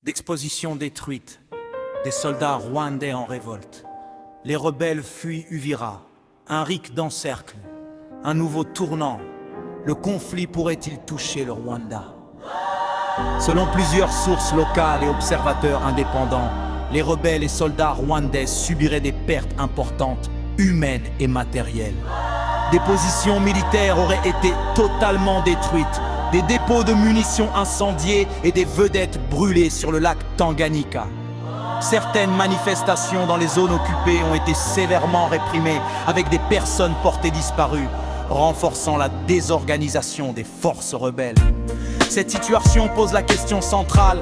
D'expositions détruites, des soldats rwandais en révolte. Les rebelles fuient Uvira, un RIC d'encercle, un nouveau tournant. Le conflit pourrait-il toucher le Rwanda? Selon plusieurs sources locales et observateurs indépendants, les rebelles et soldats rwandais subiraient des pertes importantes, humaines et matérielles. Des positions militaires auraient été totalement détruites, des dépôts de munitions incendiés et des vedettes brûlées sur le lac Tanganyika. Certaines manifestations dans les zones occupées ont été sévèrement réprimées avec des personnes portées disparues, renforçant la désorganisation des forces rebelles. Cette situation pose la question centrale.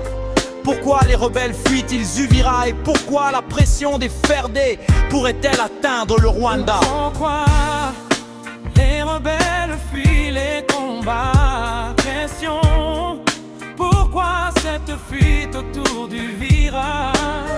Pourquoi les rebelles fuient-ils Uvira et pourquoi la pression des Ferdé pourrait-elle atteindre le Rwanda? Pourquoi les rebelles fuient les combats? Question. Pourquoi cette fuite autour d'Uvira?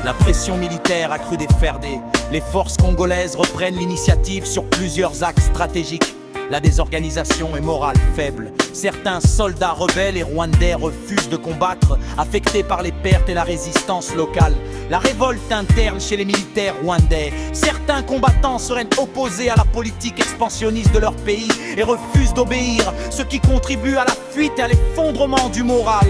La pression militaire accrue des Ferdé. Les forces congolaises reprennent l'initiative sur plusieurs axes stratégiques. La désorganisation est morale faible. Certains soldats rebelles et rwandais refusent de combattre, affectés par les pertes et la résistance locale. La révolte interne chez les militaires rwandais. Certains combattants seraient opposés à la politique expansionniste de leur pays et refusent d'obéir, ce qui contribue à la fuite et à l'effondrement du moral.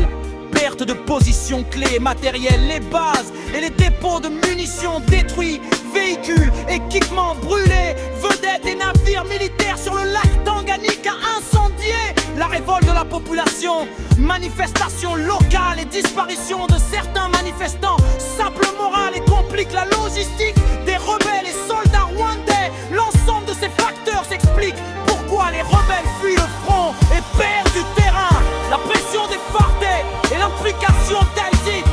Perte de positions clés et matérielles, les bases et les dépôts de munitions détruits, véhicules, équipements brûlés, vedettes et navires militaires sur le lac Tanganyika incendiés. La révolte de la population, manifestations locales et disparition de certains manifestants sape le moral et complique la logistique des rebelles et soldats rwandais. L'ensemble de ces facteurs s'explique pourquoi les rebelles fuient le front et perdent du terrain. La pression des Fardés et l'implication d'Haïti.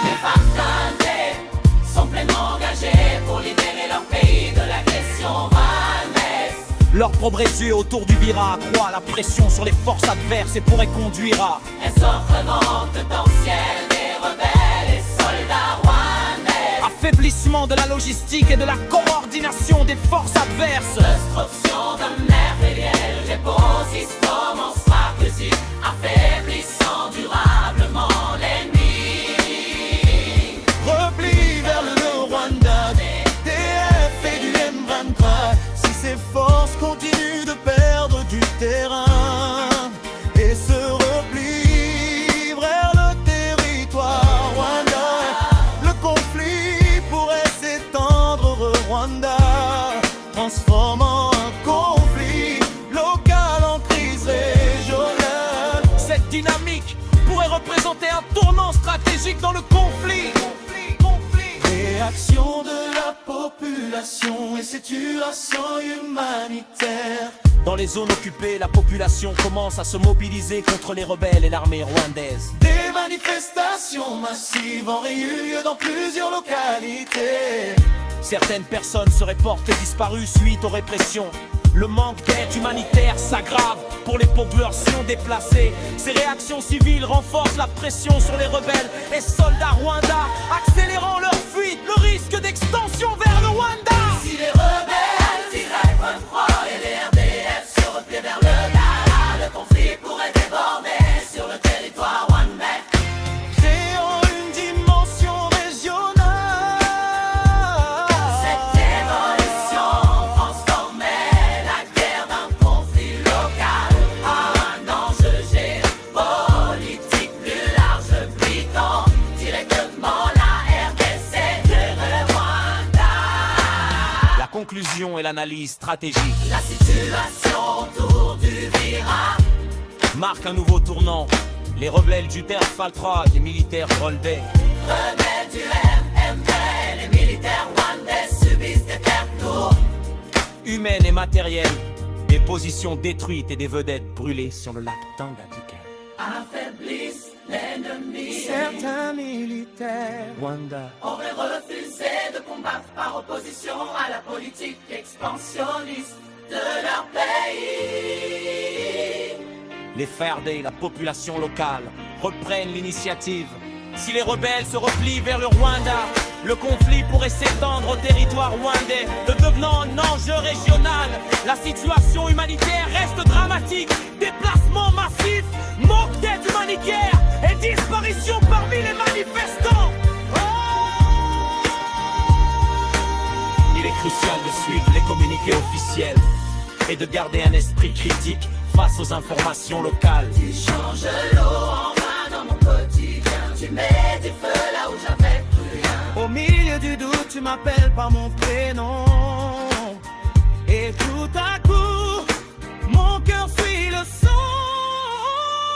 Les Fardés sont pleinement engagés pour libérer leur pays de l'agression rwandaise. Leur progression autour d'Uvira accroît la pression sur les forces adverses et pourrait conduire à Essoufflement potentiel des rebelles et soldats rwandais. affaiblissement de la logistique et de la coordination des forces adverses. Destruction d'un matériel, les positions commencera crucial, affaiblissant durablement l'ennemi. Repli vers le Rwanda, TF et du M23. Si ces forces continuent de perdre du terrain et se replient vers le territoire rwandais, le conflit pourrait s'étendre au Rwanda, transformant un conflit local en crise régionale. Cette dynamique pourrait représenter un tournant stratégique dans le conflit. Réaction de la population et situation humanitaire. Dans les zones occupées, la population commence à se mobiliser contre les rebelles et l'armée rwandaise. Des manifestations massives ont eu lieu dans plusieurs localités. Certaines personnes seraient portées disparues suite aux répressions. Le manque d'aide humanitaire s'aggrave pour les populations déplacées. Ces réactions civiles renforcent la pression sur les rebelles et soldats rwandais, accélérant leur fuite, le risque d'extension vers le Rwanda. Si les rebelles tiraient point froid et les RDF se replient vers le Ghana, le conflit pourrait déborder sur le territoire rwandais. Créant une dimension régionale. Cette évolution transformait la guerre d'un conflit local en un enjeu géopolitique plus large, impliquant directement la RDC et le Rwanda. La conclusion et l'analyse stratégique La situation autour d'Uvira marquent un nouveau tournant. Les rebelles du TF-3, les militaires rwandais. rebelles du MMD, les militaires rwandais subissent des pertes lourdes. Humaines et matérielles, des positions détruites et des vedettes brûlées sur le lac Tanganyika. Affaiblissent l'ennemi. Certains militaires Rwanda. Auraient refusé de combattre par opposition à la politique expansionniste de leur pays. Les Fardé et la population locale reprennent l'initiative. Si les rebelles se replient vers le Rwanda, le conflit pourrait s'étendre au territoire rwandais, devenant un enjeu régional. La situation humanitaire reste dramatique. Déplacements massifs, manque d'aide et de garder un esprit critique face aux informations locales. Tu changes l'eau en vin dans mon quotidien. Tu mets du feu là où j'avais plus rien. Au milieu du doute, tu m'appelles par mon prénom. Et tout à coup, mon cœur suit le son.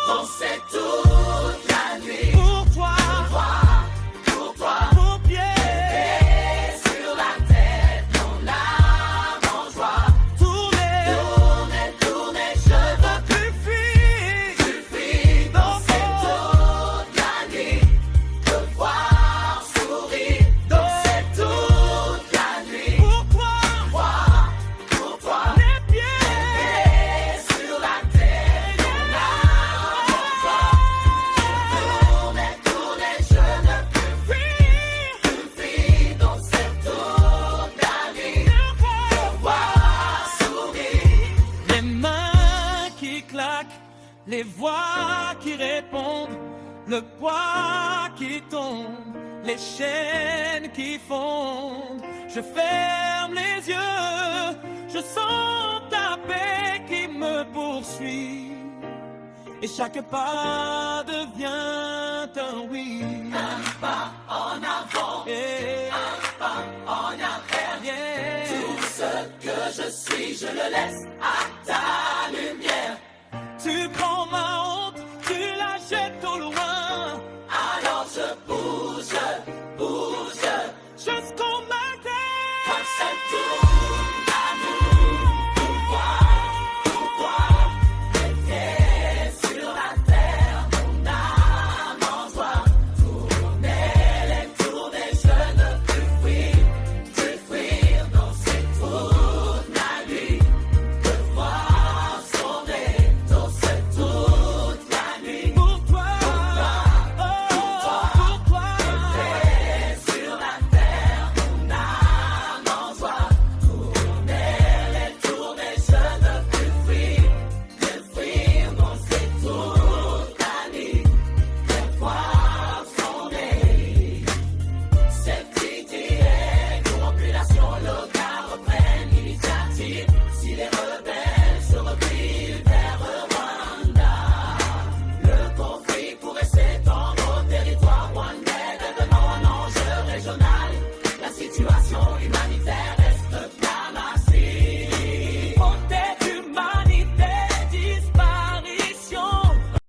On sait toute la nuit. Pour toi, Pour toi, mon pied, et sur la tête, mon âme en joie. tourner, Tourner, tourner, je veux plus fuir. fuir. Danser toute la nuit. Te voir sourire. Danser toute la nuit. Pour toi, Pour toi, mes pieds, et sur la tête, mon âme en joie. Tourner, tourner, je ne peux fuir. fuir. Danser toute la nuit. Te voir sourire. Les mains qui claquent, les voix qui répondent, le poids qui tombe, les chaînes qui fondent. Je ferme les yeux, je sens ta paix qui me poursuit. Et chaque pas devient un oui. Un pas en avant, Et, en arrière. yeah. Tout ce que je suis, je le laisse à ta lumière. Tu prends ma honte, tu la jettes au loin. Alors je bouge